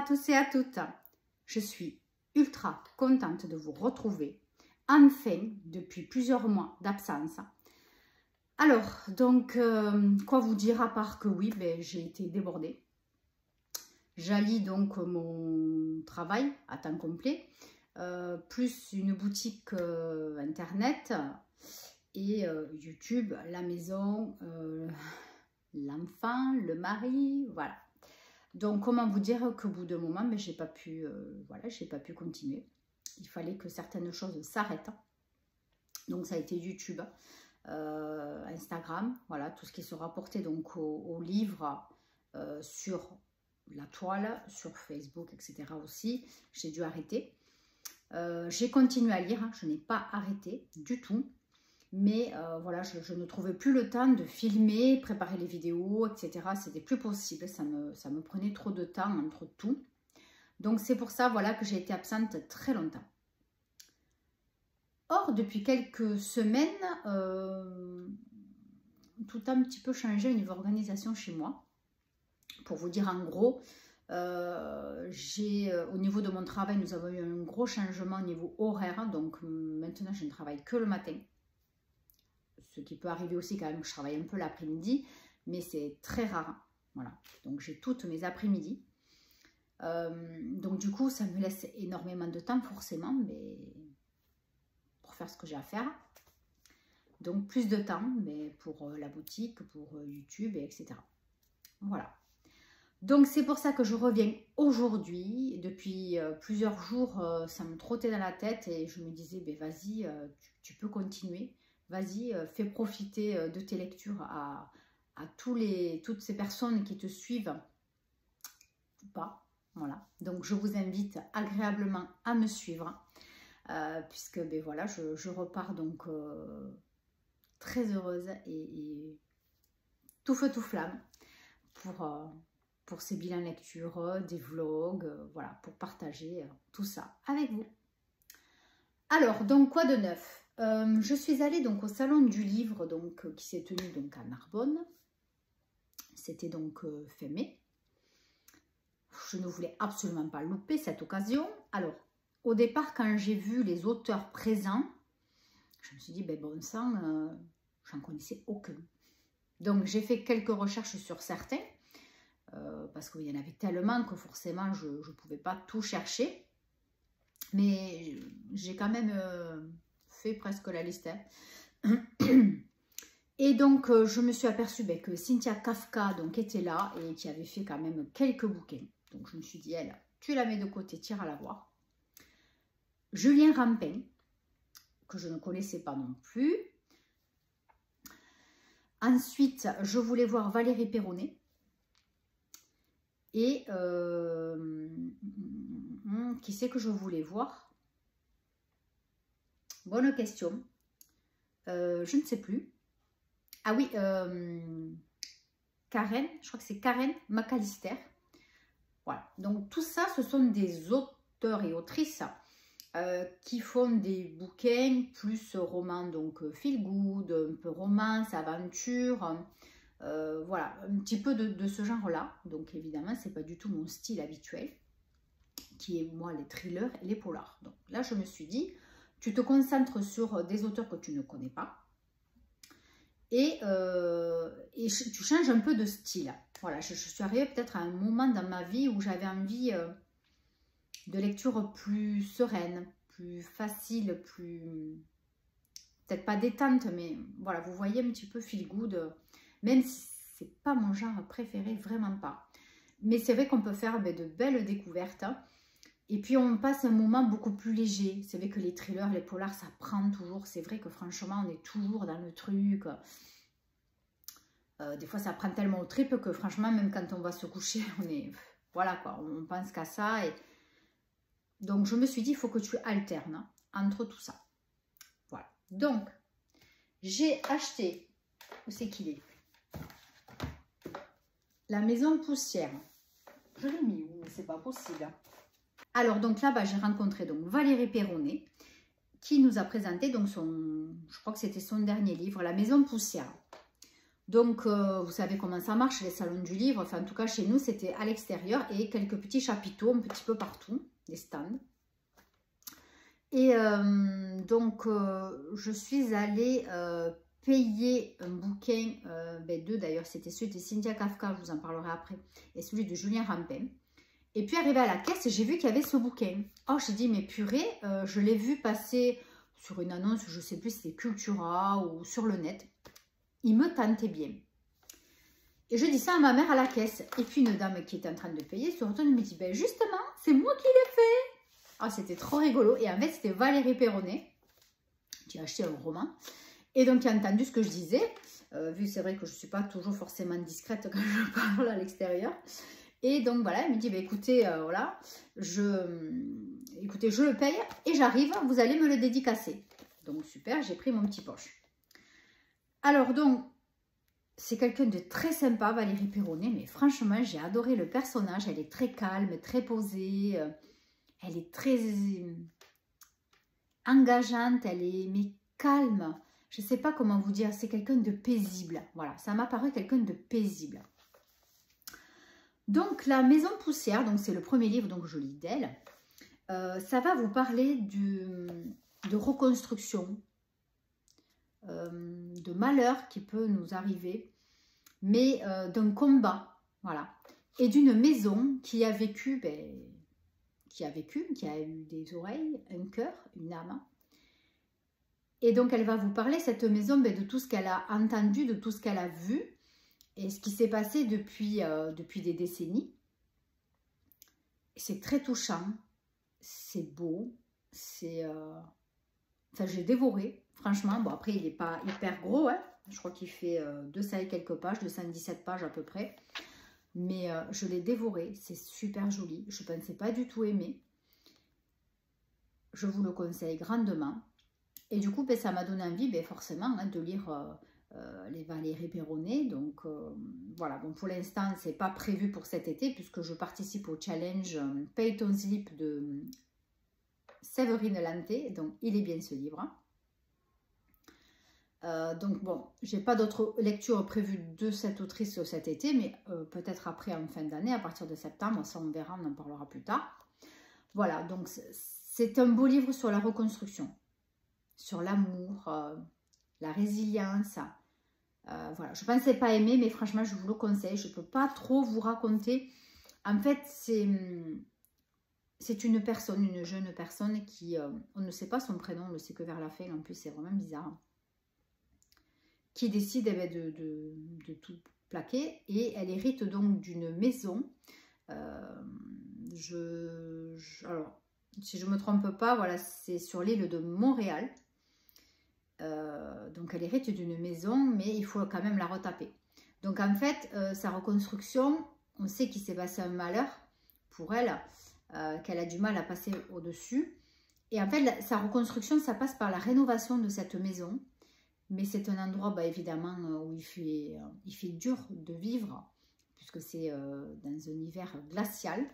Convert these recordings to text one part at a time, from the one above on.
tous et à toutes, je suis ultra contente de vous retrouver, enfin, depuis plusieurs mois d'absence. Alors, donc, quoi vous dire à part que oui, ben, j'ai été débordée. J'allie donc mon travail à temps complet, plus une boutique internet et YouTube, la maison, l'enfant, le mari, voilà. Donc, comment vous dire qu'au bout d'un moment, mais j'ai pas pu, voilà, j'ai pas pu continuer. Il fallait que certaines choses s'arrêtent. Donc, ça a été YouTube, Instagram, voilà, tout ce qui se rapportait donc au livre sur la toile, sur Facebook, etc. aussi. J'ai dû arrêter. J'ai continué à lire, hein, je n'ai pas arrêté du tout. Mais voilà, je ne trouvais plus le temps de filmer, préparer les vidéos, etc. C'était plus possible, ça me prenait trop de temps entre tout. Donc c'est pour ça, voilà, que j'ai été absente très longtemps. Or, depuis quelques semaines, tout a un petit peu changé au niveau organisation chez moi. Pour vous dire en gros, au niveau de mon travail, nous avons eu un gros changement au niveau horaire. Donc maintenant, je ne travaille que le matin. Ce qui peut arriver aussi quand même que je travaille un peu l'après-midi, mais c'est très rare. Voilà, donc j'ai toutes mes après-midi. Donc du coup, ça me laisse énormément de temps forcément, mais pour faire ce que j'ai à faire. Donc plus de temps, mais pour la boutique, pour YouTube, etc. Voilà. Donc c'est pour ça que je reviens aujourd'hui. Depuis plusieurs jours, ça me trottait dans la tête et je me disais, ben vas-y, tu peux continuer. Vas-y, fais profiter de tes lectures à toutes ces personnes qui te suivent ou pas. Voilà. Donc, je vous invite agréablement à me suivre puisque, ben voilà, je repars donc très heureuse et tout feu, tout flamme pour ces bilans lecture, des vlogs, voilà, pour partager tout ça avec vous. Alors, donc, quoi de neuf? Je suis allée donc au salon du livre donc, qui s'est tenu donc à Narbonne. C'était donc fin mai. Je ne voulais absolument pas louper cette occasion. Alors, au départ, quand j'ai vu les auteurs présents, je me suis dit, ben bon sang, j'en connaissais aucun. Donc, j'ai fait quelques recherches sur certains, parce qu'il y en avait tellement que forcément, je ne pouvais pas tout chercher. Mais j'ai quand même... fait presque la liste. Hein. Et donc, je me suis aperçue que Cynthia Kafka donc, était là et qui avait fait quand même quelques bouquins. Donc, je me suis dit, elle, tu la mets de côté, tire à la voir. Julien Rampin, que je ne connaissais pas non plus. Ensuite, je voulais voir Valérie Perronnet. Et qui c'est que je voulais voir? Bonne question. Je ne sais plus. Ah oui, Karen, je crois que c'est Karen McAllister. Voilà. Donc tout ça, ce sont des auteurs et autrices qui font des bouquins plus romans, donc feel good, un peu romance, aventure. Voilà, un petit peu de ce genre-là. Donc évidemment, c'est pas du tout mon style habituel, qui est moi les thrillers et les polars. Donc là, je me suis dit... Tu te concentres sur des auteurs que tu ne connais pas et tu changes un peu de style. Voilà, je suis arrivée peut-être à un moment dans ma vie où j'avais envie de lecture plus sereine, plus facile, plus... Peut-être pas détente, mais voilà, vous voyez un petit peu feel good, même si ce n'est pas mon genre préféré, vraiment pas. Mais c'est vrai qu'on peut faire de belles découvertes. Et puis, on passe un moment beaucoup plus léger. C'est vrai que les thrillers, les polars, ça prend toujours. C'est vrai que franchement, on est toujours dans le truc. Des fois, ça prend tellement au tripes que franchement, même quand on va se coucher, on est... Voilà quoi, on pense qu'à ça. Et... Donc, je me suis dit, il faut que tu alternes entre tout ça. Voilà. Donc, j'ai acheté... Où c'est qu'il est? La Maison Poussière. Je l'ai mis où? C'est pas possible. Alors, donc là-bas, j'ai rencontré donc Valérie Perronnet qui nous a présenté donc je crois que c'était son dernier livre, La Maison Poussière. Donc, vous savez comment ça marche, les salons du livre. Enfin, en tout cas, chez nous, c'était à l'extérieur et quelques petits chapiteaux un petit peu partout, des stands. Et donc, je suis allée payer un bouquin, deux d'ailleurs, c'était celui de Cynthia Kafka, je vous en parlerai après, et celui de Julien Rampin. Et puis, arrivé à la caisse, j'ai vu qu'il y avait ce bouquin. Oh, j'ai dit, mais purée, je l'ai vu passer sur une annonce, je ne sais plus si c'était Cultura ou sur le net. Il me tentait bien. Et je dis ça à ma mère à la caisse. Et puis, une dame qui était en train de payer se retourne et me dit, ben justement, c'est moi qui l'ai fait. Ah, c'était trop rigolo. Et en fait, c'était Valérie Perronnet qui a acheté un roman. Et donc, il a entendu ce que je disais. Vu c'est vrai que je ne suis pas toujours forcément discrète quand je parle à l'extérieur. Et donc, voilà, elle me dit, bah, écoutez, voilà, écoutez, je le paye et j'arrive, vous allez me le dédicacer. Donc, super, j'ai pris mon petit poche. Alors, donc, c'est quelqu'un de très sympa, Valérie Perronnet, mais franchement, j'ai adoré le personnage. Elle est très calme, très posée. Elle est très engageante, elle est mais calme. Je ne sais pas comment vous dire, c'est quelqu'un de paisible. Voilà, ça m'a paru quelqu'un de paisible. Donc, La Maison Poussière, donc c'est le premier livre donc je lis d'elle. Ça va vous parler de reconstruction, de malheur qui peut nous arriver, mais d'un combat, voilà. Et d'une maison qui a vécu, qui a eu des oreilles, un cœur, une âme. Et donc, elle va vous parler, cette maison, de tout ce qu'elle a entendu, de tout ce qu'elle a vu et ce qui s'est passé depuis des décennies. C'est très touchant, c'est beau, c'est... Enfin, j'ai dévoré, franchement. Bon, après, il n'est pas hyper gros, hein. Je crois qu'il fait 200 et quelques pages, 217 pages à peu près. Mais je l'ai dévoré, c'est super joli. Je ne pensais pas du tout aimer. Je vous le conseille grandement. Et du coup, ça m'a donné envie, forcément, hein, de lire les Valérie Perronnet. Donc, voilà. Bon, pour l'instant, ce n'est pas prévu pour cet été, puisque je participe au challenge Paye ton slip de Séverine Lanté. Donc, il est bien ce livre. Donc bon, j'ai pas d'autres lectures prévues de cette autrice cet été, mais peut-être après en fin d'année, à partir de septembre, ça on verra, on en parlera plus tard. Voilà, donc c'est un beau livre sur la reconstruction, sur l'amour, la résilience. Voilà, je pensais pas aimer, mais franchement, je vous le conseille. Je peux pas trop vous raconter. En fait, c'est une personne, une jeune personne qui, on ne sait pas son prénom, on le sait que vers la fin, en plus c'est vraiment bizarre, qui décide de tout plaquer et elle hérite donc d'une maison. Alors, si je ne me trompe pas, voilà, c'est sur l'île de Montréal. Donc, elle hérite d'une maison, mais il faut quand même la retaper. Donc, en fait, sa reconstruction, on sait qu'il s'est passé un malheur pour elle, qu'elle a du mal à passer au-dessus. Et en fait, sa reconstruction, ça passe par la rénovation de cette maison. Mais c'est un endroit, évidemment, où il fait dur de vivre, puisque c'est dans un hiver glacial.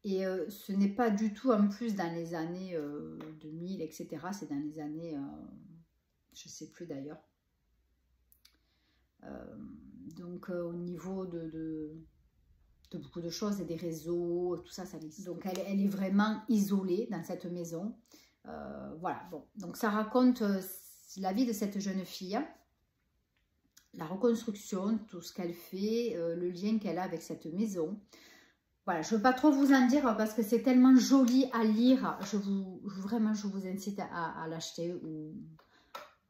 Et ce n'est pas du tout, en plus, dans les années 2000, etc. C'est dans les années, je ne sais plus d'ailleurs. Donc, au niveau de beaucoup de choses, et des réseaux, tout ça, ça existe. Donc, elle est vraiment isolée dans cette maison. Voilà, bon, donc ça raconte la vie de cette jeune fille, la reconstruction, tout ce qu'elle fait, le lien qu'elle a avec cette maison. Voilà, je ne veux pas trop vous en dire parce que c'est tellement joli à lire. Vraiment, je vous incite à l'acheter ou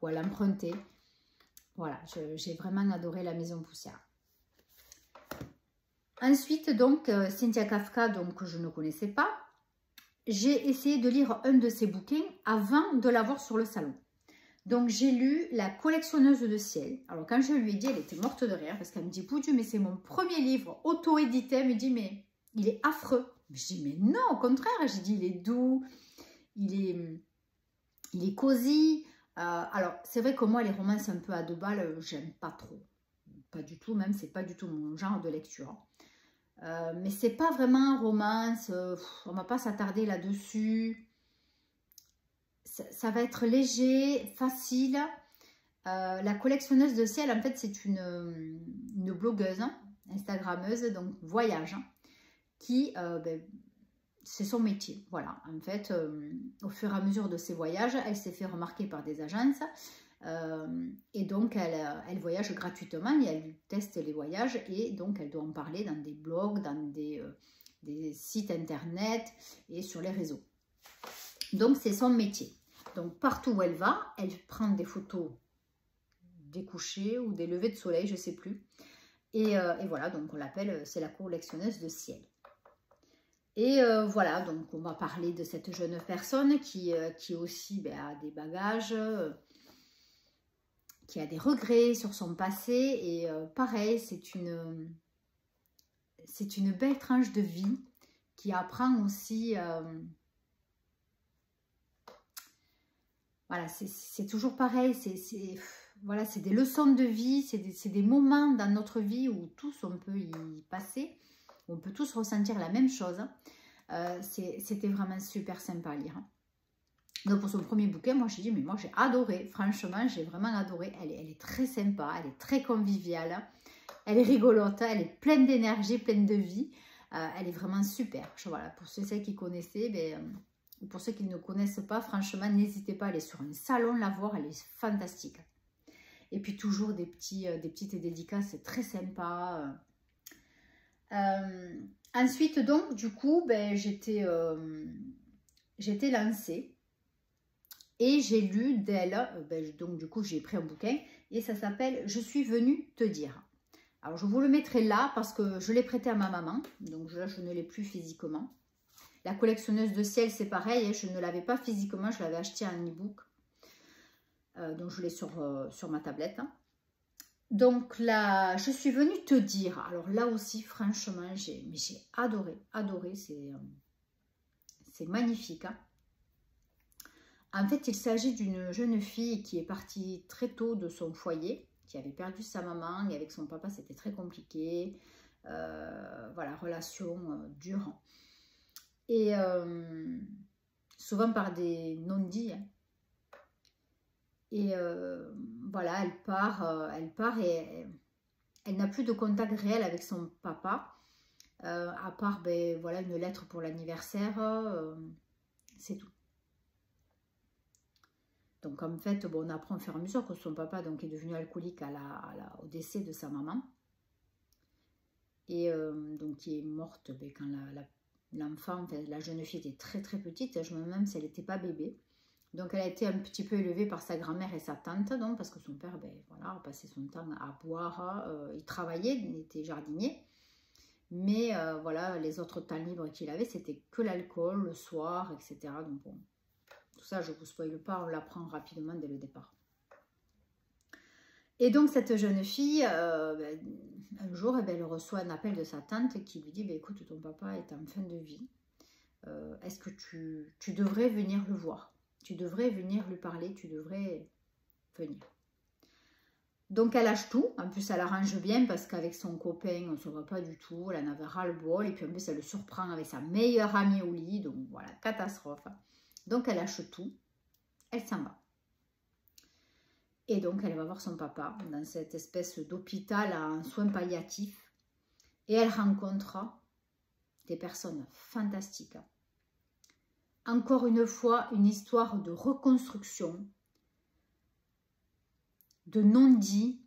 à l'emprunter. Voilà, j'ai vraiment adoré La Maison Poussière. Ensuite, donc, Cynthia Kafka, donc, que je ne connaissais pas. J'ai essayé de lire un de ses bouquins avant de l'avoir sur le salon. Donc, j'ai lu La collectionneuse de ciel. Alors, quand je lui ai dit, elle était morte de rire parce qu'elle me dit, Poudu, mais c'est mon premier livre auto-édité. Elle me dit, mais il est affreux. Je dis, mais non, au contraire. J'ai dit, il est doux, il est cosy. Alors, c'est vrai que moi, les romances un peu à deux balles, j'aime pas trop. Pas du tout, même, c'est pas du tout mon genre de lecture. Mais c'est pas vraiment un romance, on va pas s'attarder là-dessus. Ça va être léger, facile. La collectionneuse de ciel, en fait, c'est une blogueuse, hein, Instagrammeuse, donc voyage, hein, qui, c'est son métier. Voilà, en fait, au fur et à mesure de ses voyages, elle s'est fait remarquer par des agences. Et donc, elle voyage gratuitement et elle teste les voyages. Et donc, elle doit en parler dans des blogs, dans des sites internet et sur les réseaux. Donc, c'est son métier. Donc, partout où elle va, elle prend des photos des couchers ou des levées de soleil, je ne sais plus. Et voilà, donc on l'appelle, c'est la collectionneuse de ciel. Et voilà, donc on va parler de cette jeune personne qui aussi a des bagages, qui a des regrets sur son passé. Et pareil, c'est une belle tranche de vie qui apprend aussi... voilà, c'est toujours pareil, voilà, c'est des leçons de vie, c'est des moments dans notre vie où tous on peut y passer, on peut tous ressentir la même chose. C'était vraiment super sympa à lire. Donc pour son premier bouquin, moi j'ai dit, mais moi j'ai adoré, franchement j'ai vraiment adoré. Elle est très sympa, elle est très conviviale, elle est rigolote, elle est pleine d'énergie, pleine de vie. Elle est vraiment super. Voilà, pour ceux qui connaissaient, pour ceux qui ne connaissent pas, franchement n'hésitez pas à aller sur un salon la voir, elle est fantastique. Et puis toujours des petites dédicaces, c'est très sympa. Ensuite donc du coup j'étais lancée et j'ai lu d'elle, donc du coup j'ai pris un bouquin et ça s'appelle « Je suis venue te dire ». Alors je vous le mettrai là parce que je l'ai prêté à ma maman, donc là je ne l'ai plus physiquement. La collectionneuse de ciel c'est pareil, je ne l'avais pas physiquement, je l'avais acheté en e-book. Donc je l'ai sur ma tablette. Donc là, je suis venue te dire, alors là aussi franchement, j'ai adoré, c'est magnifique. Hein. En fait, il s'agit d'une jeune fille qui est partie très tôt de son foyer, qui avait perdu sa maman et avec son papa c'était très compliqué. Voilà, relation dure. Et souvent par des non-dits. Hein. Et voilà, elle part et elle n'a plus de contact réel avec son papa, à part voilà, une lettre pour l'anniversaire, c'est tout. Donc en fait, on apprend au fur et à mesure que son papa donc, est devenu alcoolique au décès de sa maman. Et donc qui est morte quand l'enfant, enfin, la jeune fille était très très petite, je me demande même si elle n'était pas bébé. Donc, elle a été un petit peu élevée par sa grand-mère et sa tante, donc, parce que son père, voilà, a passé son temps à boire. Il travaillait, il était jardinier. Mais voilà, les autres temps libres qu'il avait, c'était que l'alcool, le soir, etc. Donc, bon, tout ça, je ne vous spoile pas, on l'apprend rapidement dès le départ. Et donc, cette jeune fille, un jour, elle reçoit un appel de sa tante qui lui dit, écoute, ton papa est en fin de vie. Est-ce que tu devrais venir le voir ? Tu devrais venir lui parler, tu devrais venir. Donc elle lâche tout, en plus elle arrange bien parce qu'avec son copain on ne se voit pas du tout, elle en avait ras le bol et puis en plus elle le surprend avec sa meilleure amie au lit, donc voilà, catastrophe. Donc elle lâche tout, elle s'en va. Et donc elle va voir son papa dans cette espèce d'hôpital en soins palliatifs et elle rencontre des personnes fantastiques. Encore une fois, une histoire de reconstruction, de non-dit,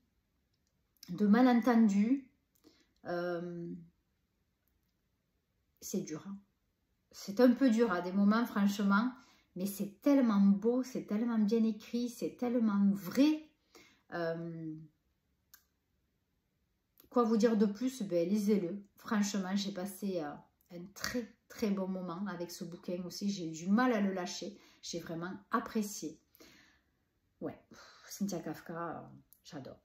de malentendus. C'est dur. Hein. C'est un peu dur à des moments, franchement, mais c'est tellement beau, c'est tellement bien écrit, c'est tellement vrai. Quoi vous dire de plus? Lisez-le. Franchement, j'ai passé un très très bon moment avec ce bouquin aussi. J'ai eu du mal à le lâcher. J'ai vraiment apprécié. Ouais, Cynthia Kafka, j'adore.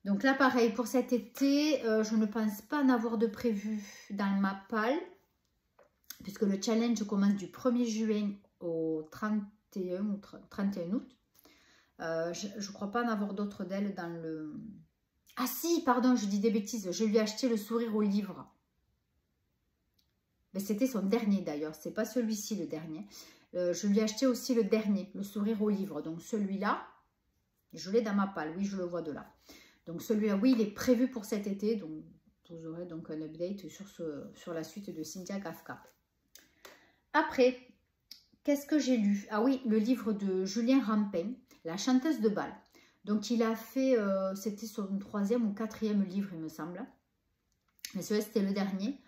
Donc là, pareil, pour cet été, je ne pense pas en avoir de prévu dans ma palle, puisque le challenge commence du 1er juin au 31 ou 31 août. Je ne crois pas en avoir d'autres d'elle dans le... Ah si, pardon, je dis des bêtises. Je lui ai acheté le sourire au livre. Mais c'était son dernier d'ailleurs, c'est pas celui-ci le dernier. Je lui ai acheté aussi le dernier, le sourire au livre. Donc celui-là, Je l'ai dans ma palle, oui, je le vois de là. Donc celui-là, oui, il est prévu pour cet été. Donc vous aurez donc un update sur la suite de Cynthia Kafka. Après, qu'est-ce que j'ai lu? Ah oui, le livre de Julien Rampin, La chanteuse de bal. Donc il a fait, c'était son 3e ou 4e livre, il me semble. Mais celui-là, c'était le dernier.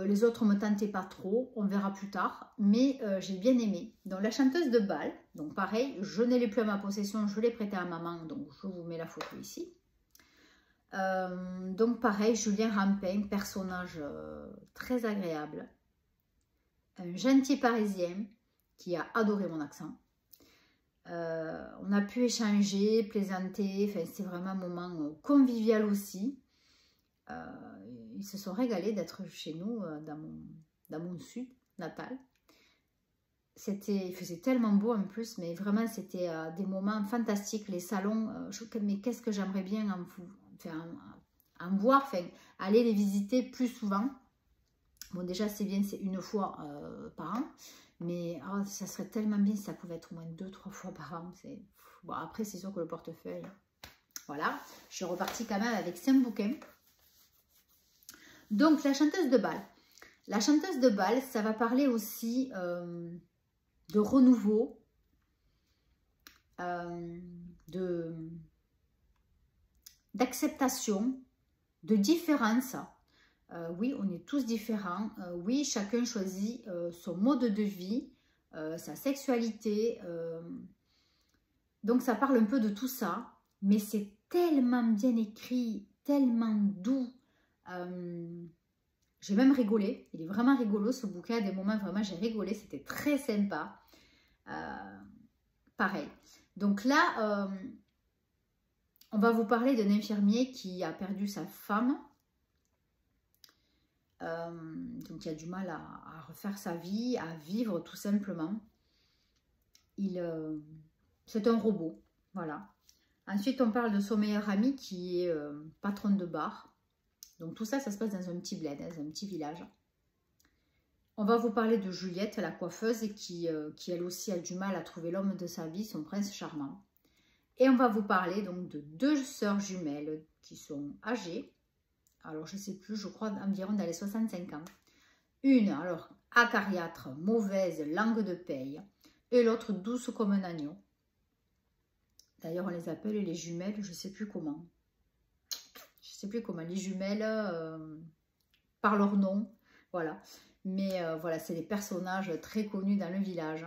Les autres ne me tentaient pas trop, on verra plus tard, mais j'ai bien aimé. Donc la chanteuse de bal, donc pareil, je ne l'ai plus à ma possession, je l'ai prêté à maman, donc je vous mets la photo ici. Donc pareil, Julien Rampin, personnage très agréable, un gentil parisien qui a adoré mon accent. On a pu échanger, plaisanter, enfin, c'est vraiment un moment convivial aussi. Ils se sont régalés d'être chez nous dans mon sud natal. Il faisait tellement beau en plus, mais vraiment c'était des moments fantastiques. Les salons, mais qu'est-ce que j'aimerais bien en voir, enfin, aller les visiter plus souvent. Bon, déjà c'est bien, c'est une fois par an, mais ça serait tellement bien si ça pouvait être au moins 2-3 fois par an. Bon, après c'est sûr que le portefeuille, voilà, je suis repartie quand même avec 5 bouquins. Donc, la chanteuse de bal. La chanteuse de bal, ça va parler aussi de renouveau, d'acceptation, de différence. Oui, on est tous différents. Oui, chacun choisit son mode de vie, sa sexualité. Donc, ça parle un peu de tout ça. Mais c'est tellement bien écrit, tellement doux. J'ai même rigolé, il est vraiment rigolo ce bouquin, à des moments vraiment j'ai rigolé, c'était très sympa. Pareil. Donc là, on va vous parler d'un infirmier qui a perdu sa femme, donc il a du mal à refaire sa vie, à vivre tout simplement. C'est un robot, voilà. Ensuite, on parle de son meilleur ami qui est patron de bar. Donc tout ça, ça se passe dans un petit bled, dans un petit village. On va vous parler de Juliette, la coiffeuse, qui elle aussi a du mal à trouver l'homme de sa vie, son prince charmant. Et on va vous parler donc de 2 sœurs jumelles qui sont âgées. Alors je ne sais plus, je crois environ dans les 65 ans. Une, alors acariâtre, mauvaise, langue de paille. Et l'autre douce comme un agneau. D'ailleurs on les appelle les jumelles, je ne sais plus comment. Je ne sais plus comment, les jumelles, par leur nom, voilà. Mais voilà, c'est des personnages très connus dans le village.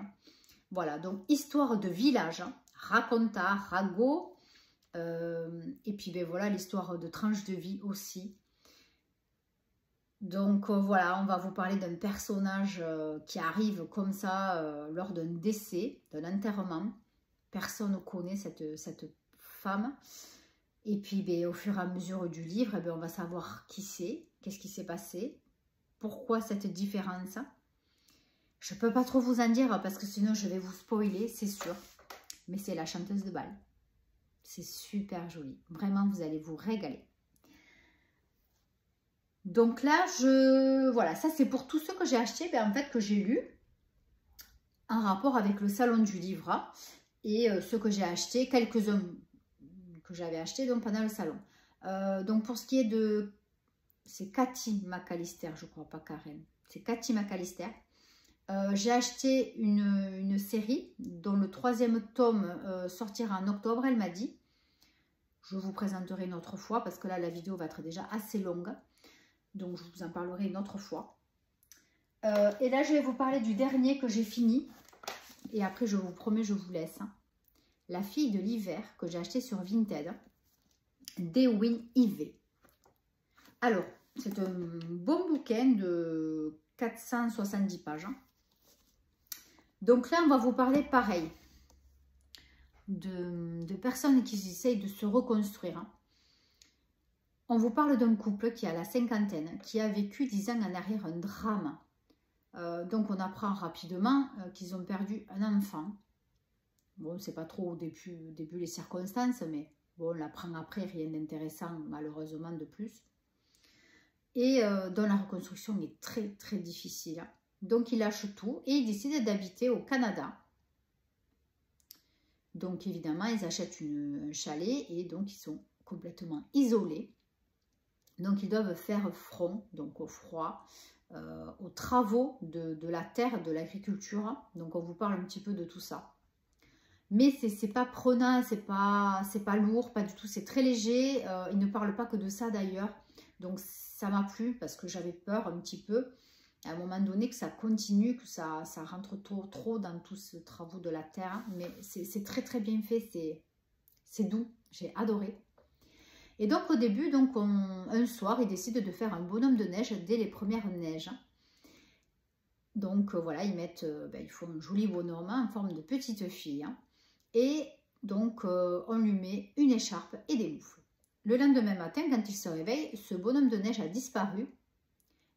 Voilà, donc histoire de village, raconta, ragot, et puis ben, voilà, l'histoire de tranche de vie aussi. Donc voilà, on va vous parler d'un personnage qui arrive comme ça lors d'un décès, d'un enterrement. Personne ne connaît cette femme. Et puis, ben, au fur et à mesure du livre, eh ben, on va savoir qui c'est, qu'est-ce qui s'est passé, pourquoi cette différence. Je ne peux pas trop vous en dire parce que sinon je vais vous spoiler, c'est sûr. Mais c'est la chanteuse de bal. C'est super joli. Vraiment, vous allez vous régaler. Donc là, voilà, ça c'est pour tous ceux que j'ai achetés, ben, en fait, que j'ai lus en rapport avec le salon du livre. Et ceux que j'ai achetés, quelques-uns que j'avais acheté donc pendant le salon. Donc pour ce qui est de... C'est Cathy McAllister, je crois, pas Karen. C'est Cathy McAllister. J'ai acheté une série dont le 3e tome sortira en octobre, elle m'a dit. Je vous présenterai une autre fois parce que là, la vidéo va être déjà assez longue. Donc je vous en parlerai une autre fois. Et là, je vais vous parler du dernier que j'ai fini. Et après, je vous promets, je vous laisse. La fille de l'hiver que j'ai acheté sur Vinted, d'Ewin Ivey. Alors, c'est un bon bouquin de 470 pages. Donc là, on va vous parler pareil de personnes qui essayent de se reconstruire. On vous parle d'un couple qui a la cinquantaine, qui a vécu 10 ans en arrière un drame. Donc on apprend rapidement qu'ils ont perdu un enfant. Bon, c'est pas trop au début les circonstances, mais bon, on l'apprend après, rien d'intéressant malheureusement de plus. Et dont la reconstruction est très très difficile. Donc il lâche tout et il décide d'habiter au Canada. Donc évidemment, ils achètent un chalet et donc ils sont complètement isolés. Donc ils doivent faire front, donc au froid, aux travaux de la terre, de l'agriculture. Donc on vous parle un petit peu de tout ça. Mais c'est pas prenant, c'est pas lourd, pas du tout, c'est très léger. Ils ne parlent pas que de ça d'ailleurs. Donc ça m'a plu parce que j'avais peur un petit peu à un moment donné que ça continue, que ça rentre trop dans tous ces travaux de la terre. Mais c'est très très bien fait, c'est doux, j'ai adoré. Et donc au début, donc un soir, ils décident de faire un bonhomme de neige dès les premières neiges. Donc voilà, ils font un joli bonhomme en forme de petite fille. Et donc on lui met une écharpe et des moufles. Le lendemain matin, quand il se réveille, ce bonhomme de neige a disparu.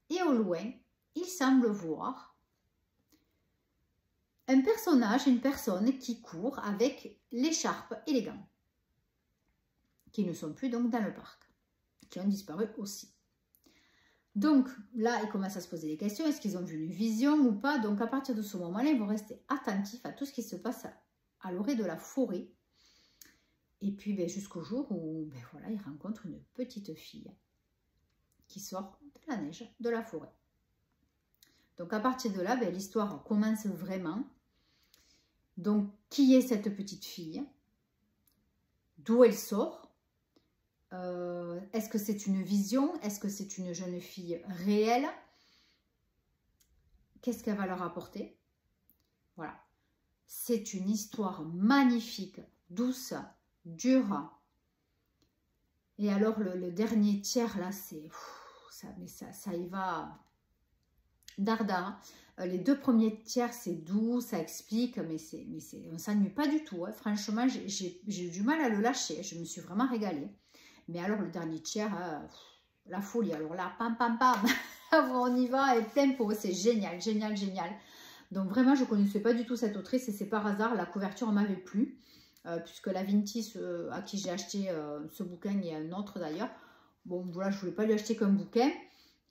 Et au loin, il semble voir un personnage, une personne qui court avec l'écharpe et les gants, qui ne sont plus donc dans le parc, qui ont disparu aussi. Donc là, ils commencent à se poser des questions, est-ce qu'ils ont vu une vision ou pas? Donc à partir de ce moment-là, ils vont rester attentifs à tout ce qui se passe à l'orée de la forêt. Et puis jusqu'au jour où voilà, ils rencontrent une petite fille qui sort de la neige, de la forêt. Donc à partir de là, l'histoire commence vraiment. Donc qui est cette petite fille? D'où elle sort? Est-ce que c'est une vision? Est-ce que c'est une jeune fille réelle? Qu'est-ce qu'elle va leur apporter? Voilà. C'est une histoire magnifique, douce, dure. Et alors le dernier tiers là, c'est ça y va dardard. Les deux premiers tiers c'est doux, ça explique, mais on s'ennuie pas du tout. Hein. Franchement, j'ai eu du mal à le lâcher. Je me suis vraiment régalée. Mais alors le dernier tiers, la folie. Alors là, pam pam pam, on y va et plein pot. C'est génial, génial, génial. Donc vraiment, je ne connaissais pas du tout cette autrice et c'est par hasard, la couverture m'avait plu. Puisque la Vinti, à qui j'ai acheté ce bouquin, il y a un autre d'ailleurs. Bon, voilà, je ne voulais pas lui acheter qu'un bouquin.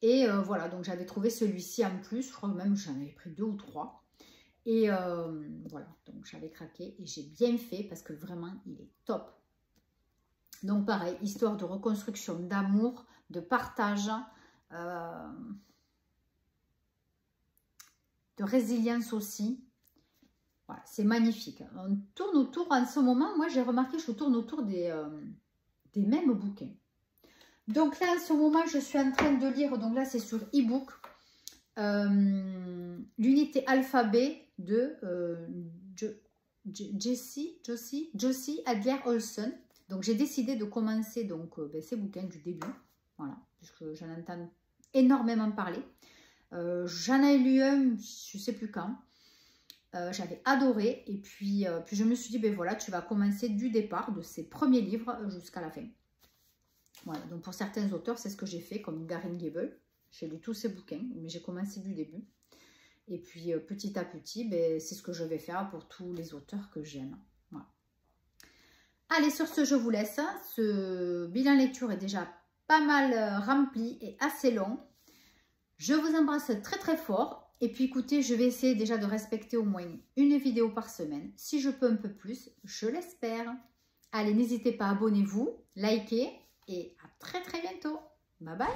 Et voilà, donc j'avais trouvé celui-ci en plus. Je crois que même j'en avais pris 2 ou 3. Et voilà, donc j'avais craqué et j'ai bien fait parce que vraiment, il est top. Donc pareil, histoire de reconstruction, d'amour, de partage, de résilience aussi. Voilà, c'est magnifique. On tourne autour, en ce moment, moi j'ai remarqué que je tourne autour des mêmes bouquins. Donc là, en ce moment, je suis en train de lire, donc là c'est sur e-book, l'unité alphabet de Josie Adler-Olsen. Donc j'ai décidé de commencer donc, ces bouquins du début, voilà, puisque j'en entends énormément parler. J'en ai lu un, je ne sais plus quand. J'avais adoré et puis je me suis dit, voilà, tu vas commencer du départ de ces premiers livres jusqu'à la fin. Voilà, donc pour certains auteurs, c'est ce que j'ai fait, comme Garin Gable. J'ai lu tous ces bouquins, mais j'ai commencé du début. Et puis petit à petit, c'est ce que je vais faire pour tous les auteurs que j'aime. Voilà. Allez, sur ce, je vous laisse. Ce bilan lecture est déjà pas mal rempli et assez long. Je vous embrasse très très fort. Et puis écoutez, je vais essayer déjà de respecter au moins une vidéo par semaine. Si je peux un peu plus, je l'espère. Allez, n'hésitez pas, abonnez-vous, likez et à très très bientôt. Bye bye.